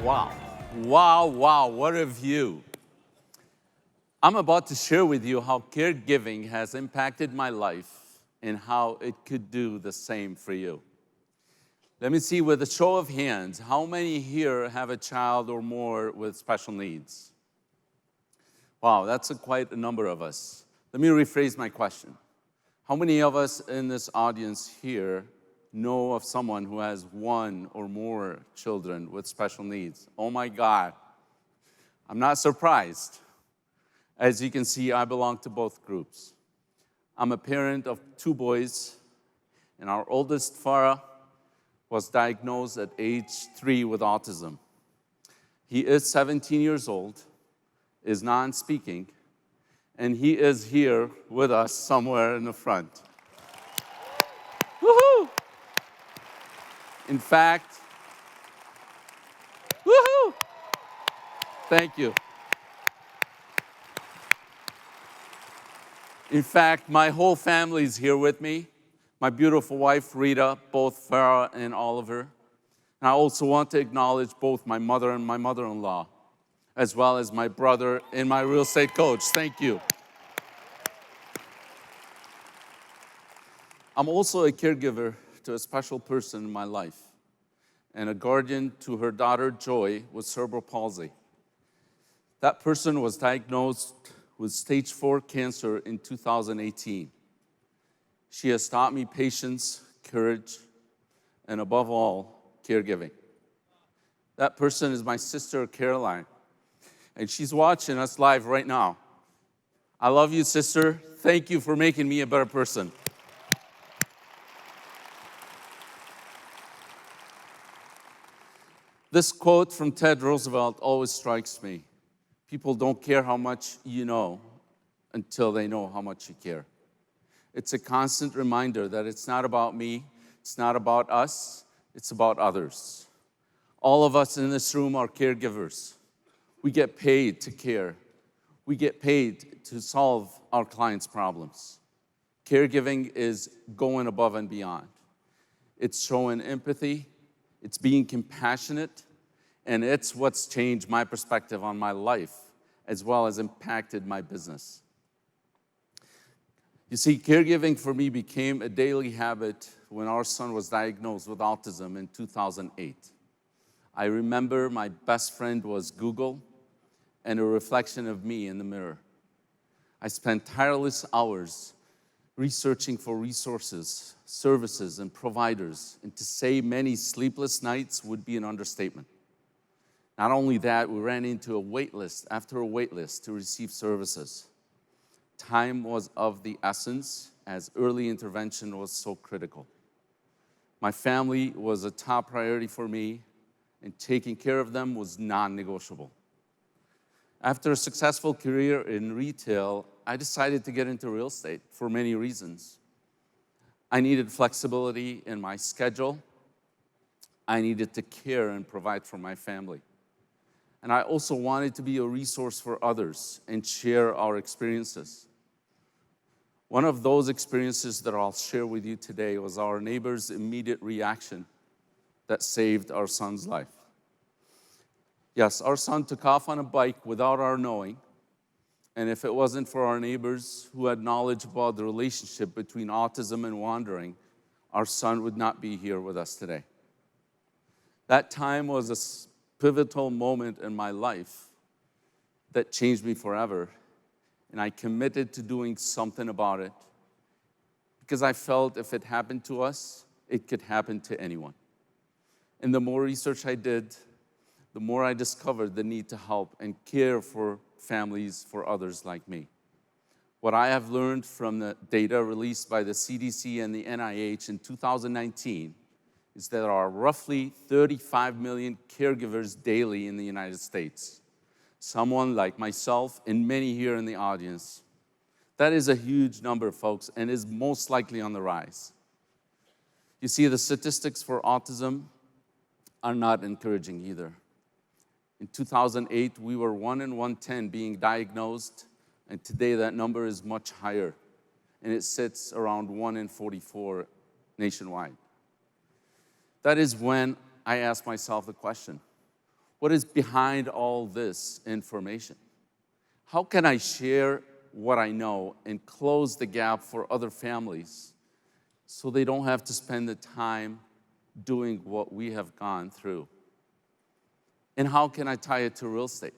Wow. Wow, wow, what a view. I'm about to share with you how caregiving has impacted my life and how it could do the same for you. Let me see with a show of hands, how many here have a child or more with special needs? Wow, that's quite a number of us. Let me rephrase my question. How many of us in this audience here know of someone who has one or more children with special needs? Oh my God, I'm not surprised. As you can see, I belong to both groups. I'm a parent of 2 boys, and our oldest, Farah, was diagnosed at age 3 with autism. He is 17 years old, is non-speaking, and he is here with us somewhere in the front. Woohoo! In fact, woohoo! Thank you. In fact, my whole family is here with me. My beautiful wife, Rita, both Farah and Oliver. And I also want to acknowledge both my mother and my mother-in-law, as well as my brother and my real estate coach. Thank you. I'm also a caregiver to a special person in my life and a guardian to her daughter, Joy, with cerebral palsy. That person was diagnosed with stage 4 cancer in 2018. She has taught me patience, courage, and above all, caregiving. That person is my sister, Caroline, and she's watching us live right now. I love you, sister. Thank you for making me a better person. This quote from Ted Roosevelt always strikes me. People don't care how much you know until they know how much you care. It's a constant reminder that it's not about me, it's not about us, it's about others. All of us in this room are caregivers. We get paid to care. We get paid to solve our clients' problems. Caregiving is going above and beyond. It's showing empathy, it's being compassionate, and it's what's changed my perspective on my life, as well as impacted my business. You see, caregiving for me became a daily habit when our son was diagnosed with autism in 2008. I remember my best friend was Google and a reflection of me in the mirror. I spent tireless hours researching for resources, services, and providers, and to say many sleepless nights would be an understatement. Not only that, we ran into a wait list after a wait list to receive services. Time was of the essence, as early intervention was so critical. My family was a top priority for me, and taking care of them was non-negotiable. After a successful career in retail, I decided to get into real estate for many reasons. I needed flexibility in my schedule. I needed to care and provide for my family. And I also wanted to be a resource for others and share our experiences. One of those experiences that I'll share with you today was our neighbor's immediate reaction that saved our son's life. Yes, our son took off on a bike without our knowing, and if it wasn't for our neighbors who had knowledge about the relationship between autism and wandering, our son would not be here with us today. That time was a pivotal moment in my life that changed me forever, and I committed to doing something about it because I felt if it happened to us, it could happen to anyone. And the more research I did, the more I discovered the need to help and care for families, for others like me. What I have learned from the data released by the CDC and the NIH in 2019 is that there are roughly 35 million caregivers daily in the United States. Someone like myself and many here in the audience. That is a huge number, folks, and is most likely on the rise. You see, the statistics for autism are not encouraging either. In 2008, we were 1 in 110 being diagnosed, and today that number is much higher, and it sits around 1 in 44 nationwide. That is when I asked myself the question, What is behind all this information? How can I share what I know and close the gap for other families so they don't have to spend the time doing what we have gone through? And how can I tie it to real estate?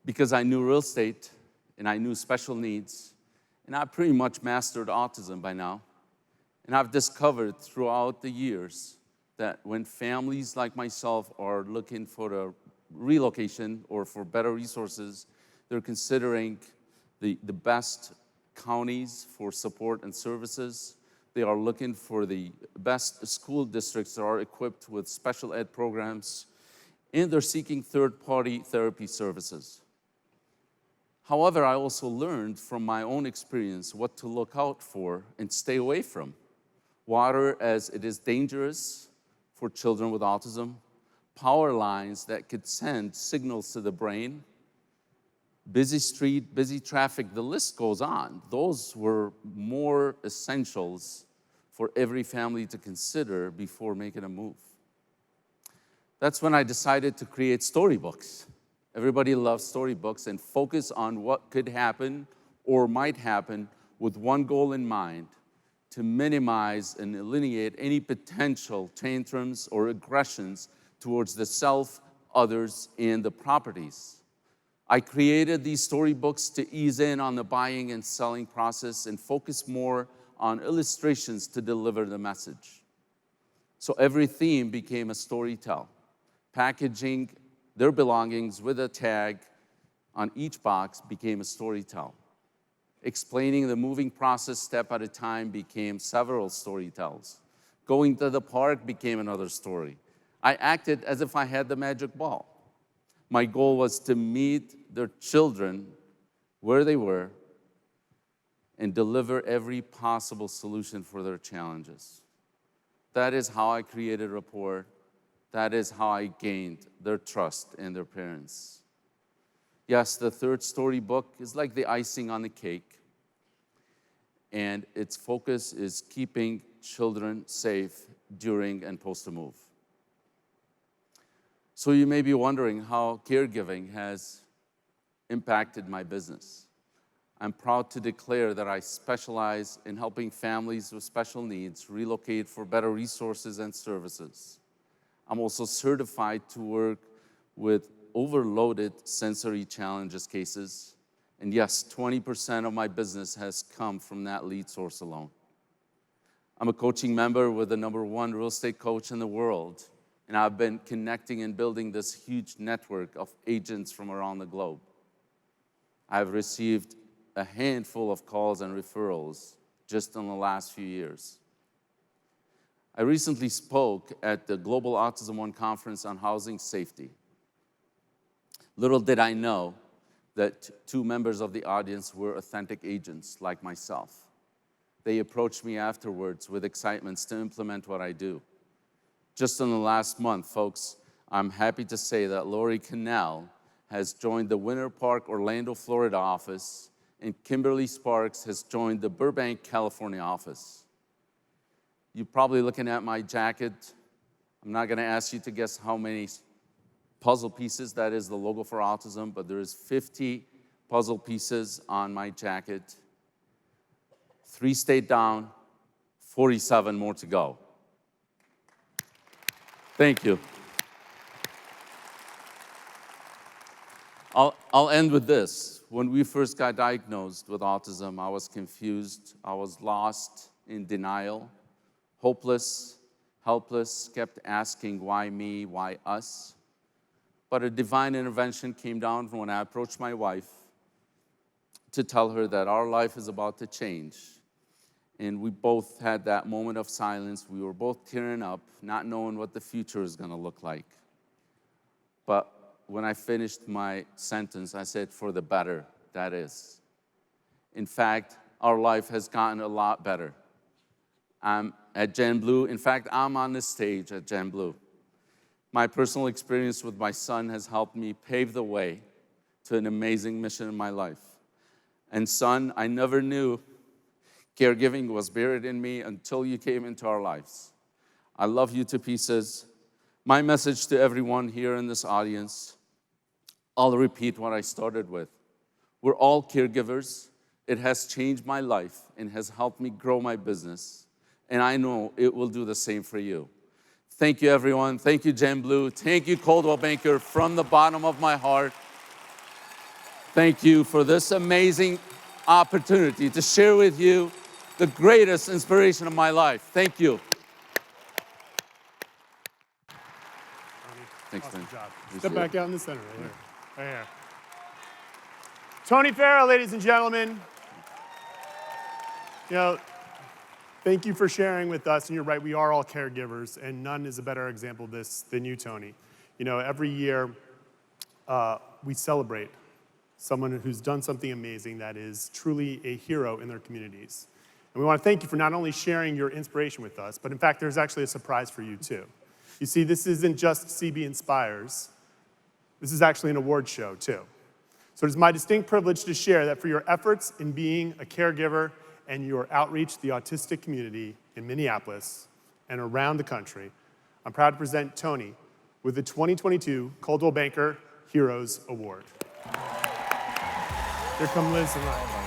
Because I knew real estate and I knew special needs, and I pretty much mastered autism by now. And I've discovered throughout the years that when families like myself are looking for a relocation or for better resources, they're considering the best counties for support and services. They are looking for the best school districts that are equipped with special ed programs, and they're seeking third-party therapy services. However, I also learned from my own experience what to look out for and stay away from. Water, as it is dangerous for children with autism, power lines that could send signals to the brain, busy street, busy traffic, the list goes on. Those were more essentials for every family to consider before making a move. That's when I decided to create storybooks. Everybody loves storybooks, and focus on what could happen or might happen with one goal in mind: to minimize and eliminate any potential tantrums or aggressions towards the self, others, and the properties. I created these storybooks to ease in on the buying and selling process and focus more on illustrations to deliver the message. So every theme became a storytell, packaging their belongings with a tag on each box became a storytell. Explaining the moving process step at a time became several storytells. Going to the park became another story. I acted as if I had the magic ball. My goal was to meet their children where they were and deliver every possible solution for their challenges. That is how I created rapport. That is how I gained their trust and their parents. Yes, the third storybook is like the icing on the cake, and its focus is keeping children safe during and post a move. So you may be wondering how caregiving has impacted my business. I'm proud to declare that I specialize in helping families with special needs relocate for better resources and services. I'm also certified to work with overloaded sensory challenges cases. And yes, 20% of my business has come from that lead source alone. I'm a coaching member with the #1 real estate coach in the world, and I've been connecting and building this huge network of agents from around the globe. I've received a handful of calls and referrals just in the last few years. I recently spoke at the Global Autism One conference on housing safety. Little did I know that 2 members of the audience were authentic agents like myself. They approached me afterwards with excitements to implement what I do. Just in the last month, folks, I'm happy to say that Lori Cannell has joined the Winter Park, Orlando, Florida office, and Kimberly Sparks has joined the Burbank, California office. You're probably looking at my jacket. I'm not going to ask you to guess how many puzzle pieces that is the logo for autism, but there's 50 puzzle pieces on my jacket. 3 stayed down, 47 more to go. Thank you. I'll end with this. When we first got diagnosed with autism, I was confused, I was lost, in denial, hopeless, helpless, kept asking, why me, why us? But a divine intervention came down when I approached my wife to tell her that our life is about to change. And we both had that moment of silence. We were both tearing up, not knowing what the future is going to look like. But when I finished my sentence, I said, for the better, that is. In fact, our life has gotten a lot better. I'm at Gen Blue. In fact, I'm on the stage at Gen Blue. My personal experience with my son has helped me pave the way to an amazing mission in my life. And son, I never knew caregiving was buried in me until you came into our lives. I love you to pieces. My message to everyone here in this audience, I'll repeat what I started with. We're all caregivers. It has changed my life and has helped me grow my business. And I know it will do the same for you. Thank you, everyone. Thank you, Jen Blue. Thank you, Coldwell Banker, from the bottom of my heart. Thank you for this amazing opportunity to share with you the greatest inspiration of my life. Thank you. Thanks, Awesome man. job. Appreciate Step back it. out in the center right here. Right here. Tony Farah, ladies and gentlemen. You know, thank you for sharing with us. And you're right, we are all caregivers, and none is a better example of this than you, Tony. You know, every year we celebrate someone who's done something amazing that is truly a hero in their communities. And we want to thank you for not only sharing your inspiration with us, but in fact, there's actually a surprise for you too. You see, this isn't just CB Inspires. This is actually an award show too. So it is my distinct privilege to share that for your efforts in being a caregiver and your outreach to the autistic community in Minneapolis and around the country, I'm proud to present Tony with the 2022 Coldwell Banker Heroes Award. Here come Liz and Ryan.